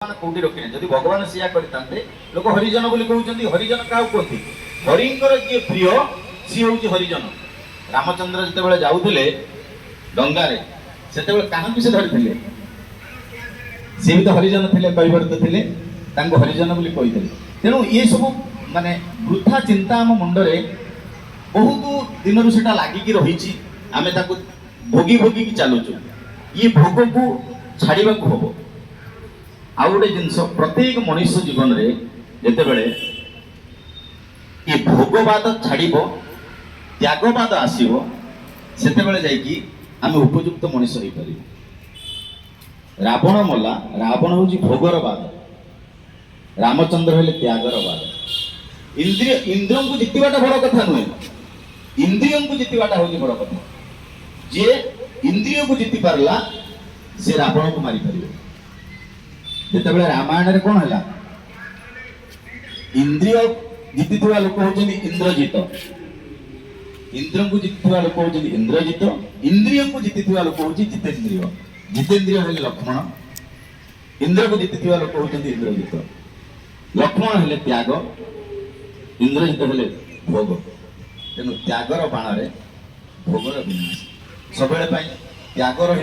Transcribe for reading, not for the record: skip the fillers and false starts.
कोटी रखिने जदि भगवान सिया करते लोक हरिजन बोली कहते हरिजन क्या कहते हरिंकर जी प्रिय सी हूँ हरिजन रामचंद्र जिते जाऊे डंगारे से क्या से धरी सी भी तो हरिजन थे कैवर्त थे हरिजन बोली कही तेणु ये सब माने वृथा चिंता आम मुंडरे बहुत दिन से लगिकी रही आम भोगी भोगी चलुचु ये भोग को छाड़ा हम आउ गोटे जिनस प्रत्येक मनुष्य जीवन में जितेबले ये भोगवाद छाड़ त्यागवाद आसो से आम उपयुक्त मनुष्य हो पार। रावण मला रावण हूँ भोगर बाद रामचंद्र हेले त्यागर बाद इंद्रिय को जितवाटा बड़ कथा नुहे इंद्रिय को जितवाटा हूँ बड़ कथा जे इंद्रिय को जीति पारला से रावण को मारी पार। जितेबाला रामायण कौन है इंद्रिय जीति लोक हूँ इंद्रजित इंद्र को जीति लोक हूँ इंद्रजित इंद्रिय को जीति लोक हूँ जितेन्द्रिय जितेन्द्रिय है लक्ष्मण इंद्र को जीति लोक हूँ इंद्रजित लक्ष्मण है त्याग इंद्रजित है भोग तेणु त्यागर बाण भोगर विनाश सब त्यागर